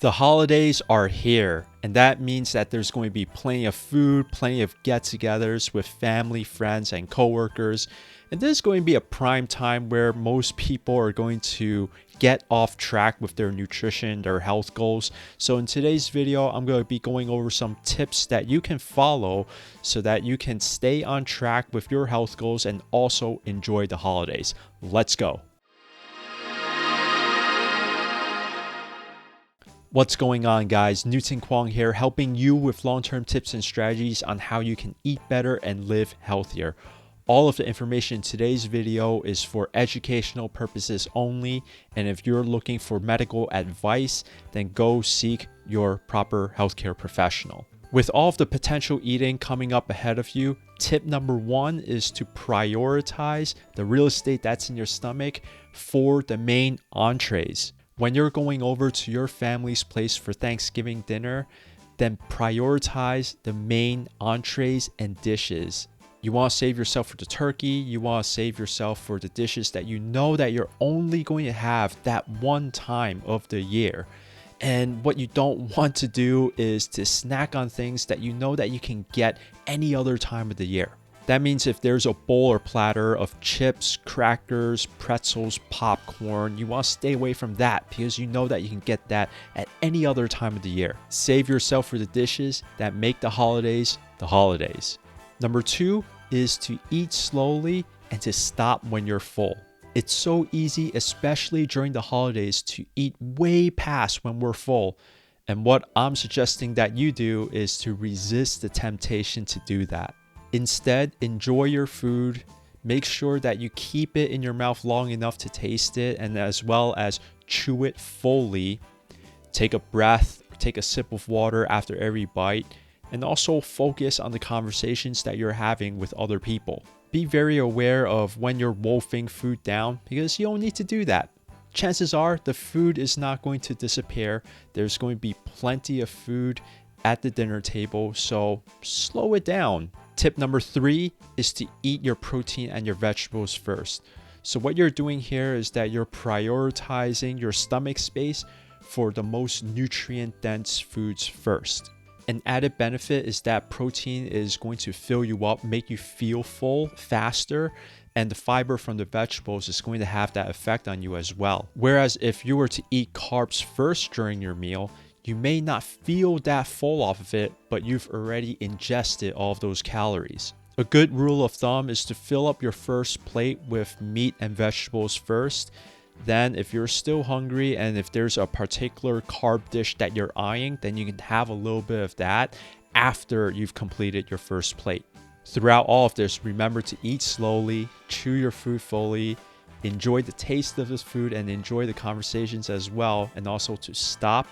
The holidays are here, and that means that there's going to be plenty of food, plenty of get-togethers with family, friends, and coworkers. And this is going to be a prime time where most people are going to get off track with their nutrition, their health goals. So in today's video, I'm going to be going over some tips that you can follow so that you can stay on track with your health goals and also enjoy the holidays. Let's go. What's going on, guys? Newton Kwong here, helping you with long-term tips and strategies on how you can eat better and live healthier. All of the information in today's video is for educational purposes only, and if you're looking for medical advice, then go seek your proper healthcare professional. With all of the potential eating coming up ahead of you, tip number one is to prioritize the real estate that's in your stomach for the main entrees. When you're going over to your family's place for Thanksgiving dinner, then prioritize the main entrees and dishes. You want to save yourself for the turkey. You want to save yourself for the dishes that you know that you're only going to have that one time of the year. And what you don't want to do is to snack on things that you know that you can get any other time of the year. That means if there's a bowl or platter of chips, crackers, pretzels, popcorn, you want to stay away from that because you know that you can get that at any other time of the year. Save yourself for the dishes that make the holidays the holidays. Number two is to eat slowly and to stop when you're full. It's so easy, especially during the holidays, to eat way past when we're full. And what I'm suggesting that you do is to resist the temptation to do that. Instead, enjoy your food. Make sure that you keep it in your mouth long enough to taste it, and as well as chew it fully. Take a breath, take a sip of water after every bite, and also focus on the conversations that you're having with other people. Be very aware of when you're wolfing food down because you don't need to do that. Chances are the food is not going to disappear. There's going to be plenty of food at the dinner table, so slow it down. Tip number three is to eat your protein and your vegetables first. So what you're doing here is that you're prioritizing your stomach space for the most nutrient-dense foods first. An added benefit is that protein is going to fill you up, make you feel full faster, and the fiber from the vegetables is going to have that effect on you as well. Whereas if you were to eat carbs first during your meal, you may not feel that full off of it, but you've already ingested all of those calories. A good rule of thumb is to fill up your first plate with meat and vegetables first. Then if you're still hungry and if there's a particular carb dish that you're eyeing, then you can have a little bit of that after you've completed your first plate. Throughout all of this, remember to eat slowly, chew your food fully, enjoy the taste of this food and enjoy the conversations as well, and also to stop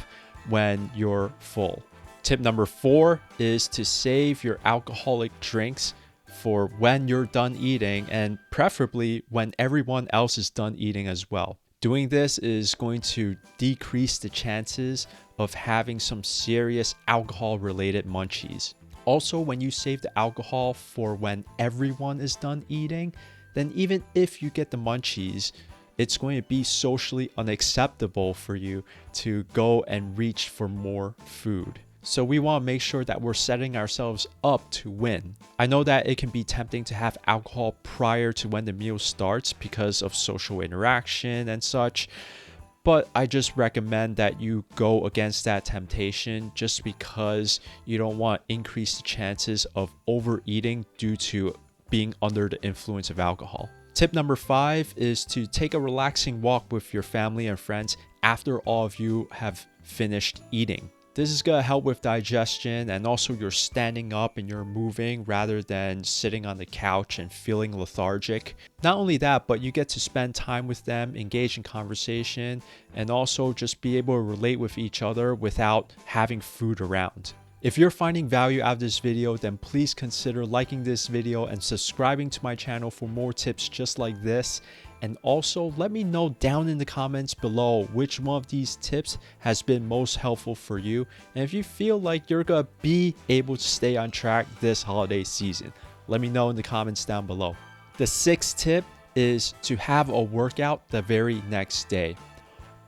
when you're full. Tip number four is to save your alcoholic drinks for when you're done eating, and preferably when everyone else is done eating as well. Doing this is going to decrease the chances of having some serious alcohol-related munchies. Also, when you save the alcohol for when everyone is done eating, then even if you get the munchies, it's going to be socially unacceptable for you to go and reach for more food. So we want to make sure that we're setting ourselves up to win. I know that it can be tempting to have alcohol prior to when the meal starts because of social interaction and such, but I just recommend that you go against that temptation just because you don't want to increase the chances of overeating due to being under the influence of alcohol. Tip number five is to take a relaxing walk with your family and friends after all of you have finished eating. This is going to help with digestion, and also you're standing up and you're moving rather than sitting on the couch and feeling lethargic. Not only that, but you get to spend time with them, engage in conversation, and also just be able to relate with each other without having food around. If you're finding value out of this video, then please consider liking this video and subscribing to my channel for more tips just like this. And also let me know down in the comments below which one of these tips has been most helpful for you, and if you feel like you're gonna be able to stay on track this holiday season. Let me know in the comments down below. The sixth tip is to have a workout the very next day.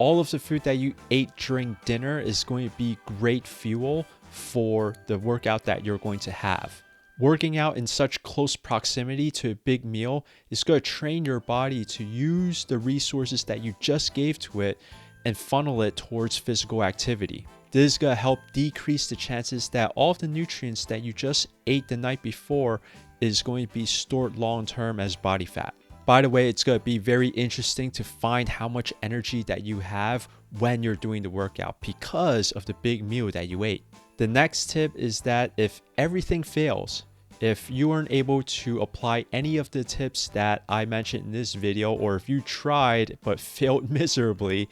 all of the food that you ate during dinner is going to be great fuel for the workout that you're going to have. Working out in such close proximity to a big meal is going to train your body to use the resources that you just gave to it and funnel it towards physical activity. This is going to help decrease the chances that all of the nutrients that you just ate the night before is going to be stored long term as body fat. By the way, it's going to be very interesting to find how much energy that you have when you're doing the workout because of the big meal that you ate. The next tip is that if everything fails, if you aren't able to apply any of the tips that I mentioned in this video, or if you tried but failed miserably,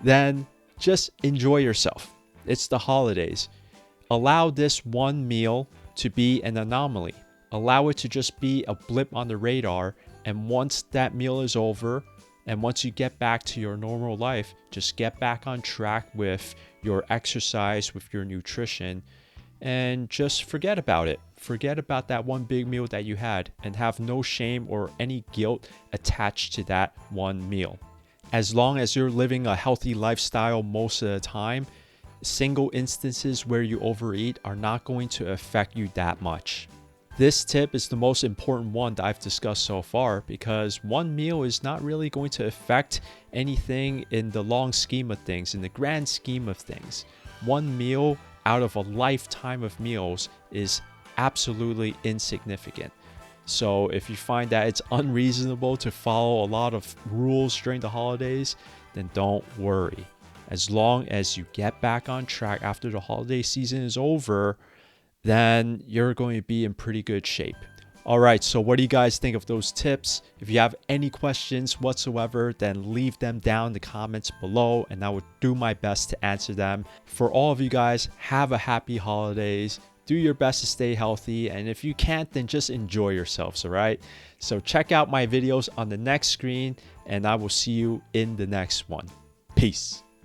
then just enjoy yourself. It's the holidays. Allow this one meal to be an anomaly. Allow it to just be a blip on the radar. And once that meal is over, and once you get back to your normal life, just get back on track with your exercise, with your nutrition, and just forget about it. Forget about that one big meal that you had and have no shame or any guilt attached to that one meal. As long as you're living a healthy lifestyle most of the time, single instances where you overeat are not going to affect you that much. This tip is the most important one that I've discussed so far because one meal is not really going to affect anything in the long scheme of things, in the grand scheme of things. One meal out of a lifetime of meals is absolutely insignificant. So if you find that it's unreasonable to follow a lot of rules during the holidays, then don't worry. As long as you get back on track after the holiday season is over, then you're going to be in pretty good shape. All right, so what do you guys think of those tips? If you have any questions whatsoever, then leave them down in the comments below and I will do my best to answer them. For all of you guys, have a happy holidays. Do your best to stay healthy, and if you can't, then just enjoy yourselves, all right? So check out my videos on the next screen, and I will see you in the next one. Peace.